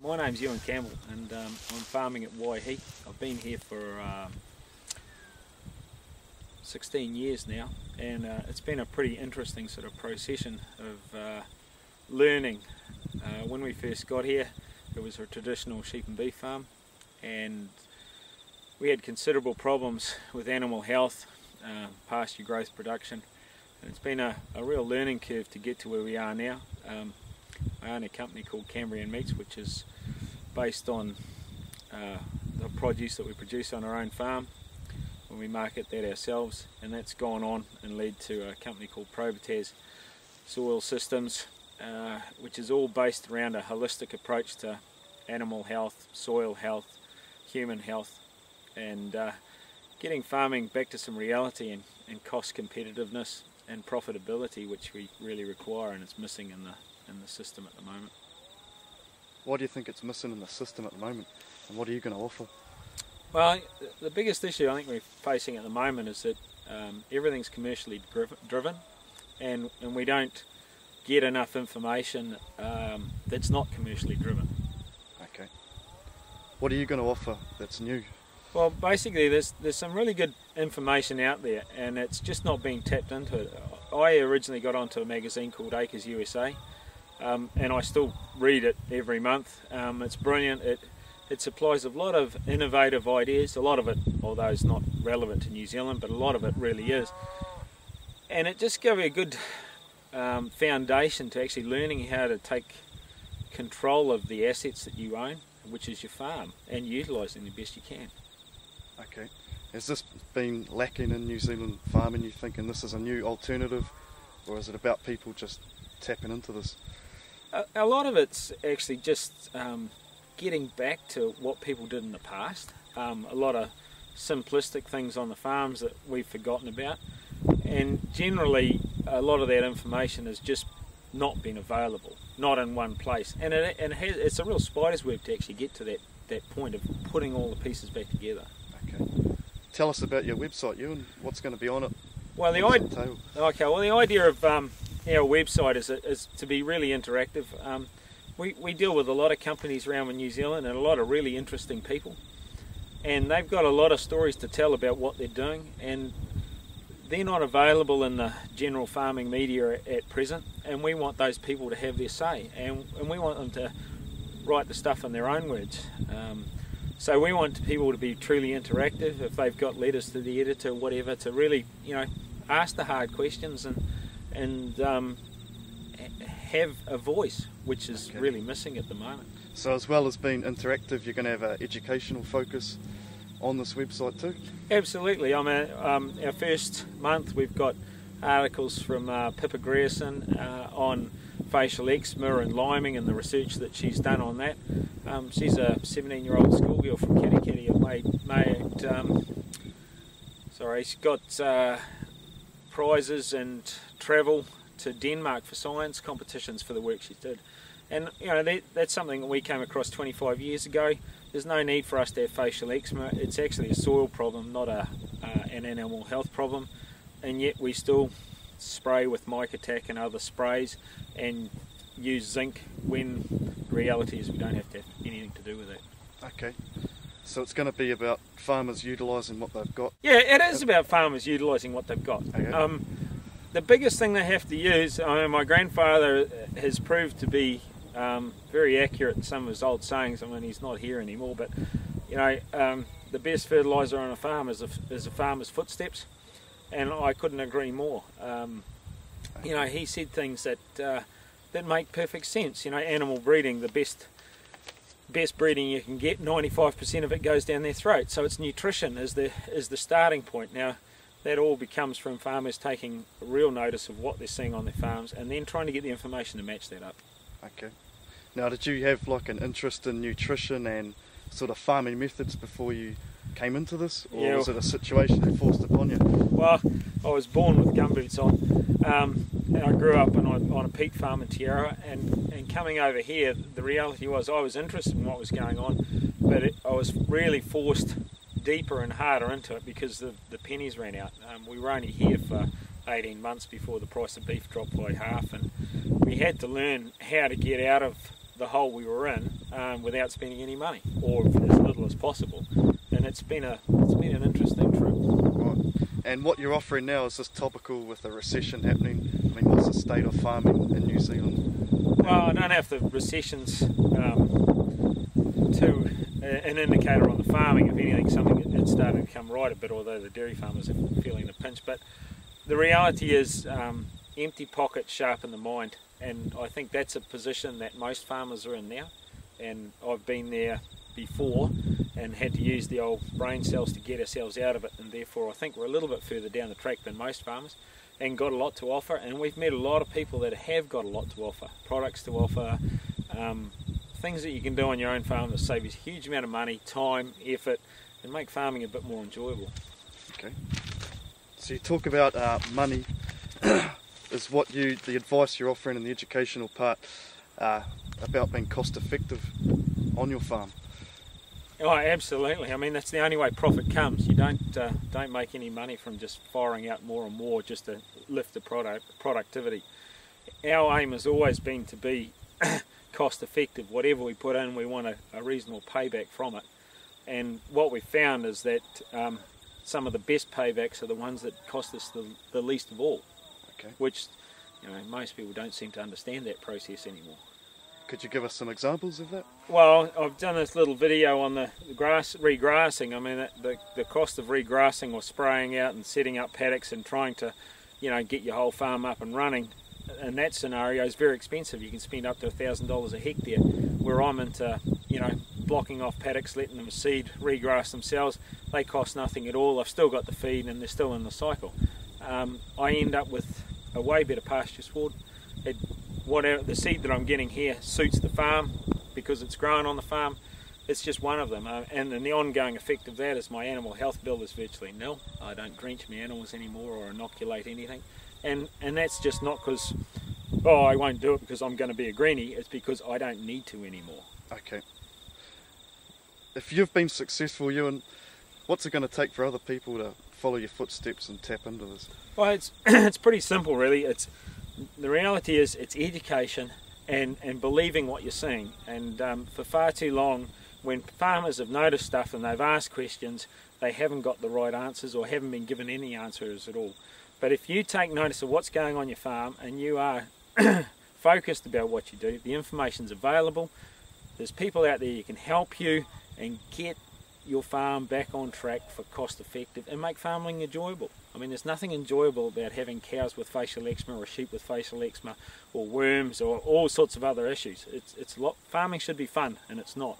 My name's Ewan Campbell and I'm farming at Waihi. I've been here for 16 years now, and it's been a pretty interesting sort of procession of learning. When we first got here, it was a traditional sheep and beef farm, and we had considerable problems with animal health, pasture growth, production, and it's been a real learning curve to get to where we are now. I own a company called Cambrian Meats, which is based on the produce that we produce on our own farm when we market that ourselves, and that's gone on and led to a company called Probitas soil systems, which is all based around a holistic approach to animal health, soil health, human health, and getting farming back to some reality and cost competitiveness and profitability, which we really require, and it's missing in the system at the moment. Why do you think it's missing in the system at the moment, and what are you going to offer? Well, the biggest issue I think we're facing at the moment is that everything's commercially driven, and we don't get enough information that's not commercially driven. Okay. What are you going to offer that's new? Well, basically there's some really good information out there, and it's just not being tapped into. I originally got onto a magazine called Acres USA, and I still read it every month. It's brilliant. It supplies a lot of innovative ideas, a lot of it, although it's not relevant to New Zealand, but a lot of it really is. And it just gives you a good foundation to actually learning how to take control of the assets that you own, which is your farm, and utilising the best you can. Okay. Has this been lacking in New Zealand farming, you think, and this is a new alternative, or is it about people just tapping into this? A lot of it's actually just getting back to what people did in the past. A lot of simplistic things on the farms that we've forgotten about, and generally a lot of that information has just not been available, not in one place, and it's a real spider's web to actually get to that point of putting all the pieces back together. Okay. Tell us about your website, Ewan. What's going to be on it? Well, the idea of our website is to be really interactive. We deal with a lot of companies around in New Zealand and a lot of really interesting people, and they've got a lot of stories to tell about what they're doing, and they're not available in the general farming media at present, and we want those people to have their say, and we want them to write the stuff in their own words. So we want people to be truly interactive. If they've got letters to the editor, whatever, to really, ask the hard questions and have a voice, which is really missing at the moment. So as well as being interactive, you're going to have an educational focus on this website too? Absolutely. Our first month we've got articles from Pippa Grierson on facial eczema and liming and the research that she's done on that. She's a 17-year-old schoolgirl from Katikati. She's got prizes and travel to Denmark for science competitions for the work she did. And that's something that we came across 25 years ago. There's no need for us to have facial eczema. It's actually a soil problem, not an animal health problem. And yet we still spray with Mycotac and other sprays and use zinc, when the reality is we don't have to have anything to do with it. Okay. So it's going to be about farmers utilising what they've got? Yeah, it is about farmers utilising what they've got. Okay. The biggest thing they have to use, my grandfather has proved to be very accurate in some of his old sayings. He's not here anymore, but the best fertiliser on a farm is a farmer's footsteps, and I couldn't agree more. He said things that make perfect sense. Animal breeding, the best breeding you can get, 95% of it goes down their throat. So it's nutrition is the starting point. Now that all becomes from farmers taking real notice of what they're seeing on their farms and then trying to get the information to match that up. Okay. Now, did you have like an interest in nutrition and sort of farming methods before you came into this, or was it a situation forced upon you? Well, I was born with gumboots on, and I grew up on a peat farm in Te Arawa, and coming over here, the reality was I was interested in what was going on, but I was really forced deeper and harder into it because the pennies ran out. We were only here for 18 months before the price of beef dropped by half, and we had to learn how to get out of the hole we were in without spending any money, or as little as possible. And it's been an interesting trip. Right. And what you're offering now, is this topical with the recession happening? I mean, what's the state of farming in New Zealand? Well, I don't know if the recession's an indicator on the farming. If anything, something it's starting to come right a bit, although the dairy farmers are feeling the pinch. But the reality is, empty pockets sharpen the mind, and I think that's a position that most farmers are in now. And I've been there before and had to use the old brain cells to get ourselves out of it, and therefore I think we're a little bit further down the track than most farmers and got a lot to offer. And we've met a lot of people that have got a lot to offer, products to offer, things that you can do on your own farm that save you a huge amount of money, time, effort, and make farming a bit more enjoyable. Okay. So you talk about money is the advice you're offering in the educational part about being cost effective on your farm. Oh, absolutely. I mean, that's the only way profit comes. You don't make any money from just firing out more and more just to lift the productivity. Our aim has always been to be cost effective. Whatever we put in, we want a reasonable payback from it. And what we've found is that some of the best paybacks are the ones that cost us the least of all. Okay. Which, most people don't seem to understand that process anymore. Could you give us some examples of that? Well, I've done this little video on the regrassing. I mean, the cost of regrassing or spraying out and setting up paddocks and trying to, get your whole farm up and running in that scenario is very expensive. You can spend up to $1,000 a hectare. Where I'm into, blocking off paddocks, letting them seed, regrass themselves, they cost nothing at all. I've still got the feed and they're still in the cycle. I end up with a way better pasture sward. Whatever the seed that I'm getting here suits the farm because it's grown on the farm. It's just one of them, and the ongoing effect of that is my animal health bill is virtually nil. I don't drench my animals anymore or inoculate anything, and that's just not because I won't do it because I'm going to be a greenie. It's because I don't need to anymore. Okay. If you've been successful, Ewan, what's it going to take for other people to follow your footsteps and tap into this? Well, it's pretty simple, really. The reality is it's education and believing what you're seeing. And for far too long, when farmers have noticed stuff and they've asked questions, they haven't got the right answers or haven't been given any answers at all. But if you take notice of what's going on your farm and you are focused about what you do, the information's available, there's people out there who can help you and get your farm back on track for cost effective and make farming enjoyable. I mean, there's nothing enjoyable about having cows with facial eczema or sheep with facial eczema or worms or all sorts of other issues. Farming should be fun, and it's not.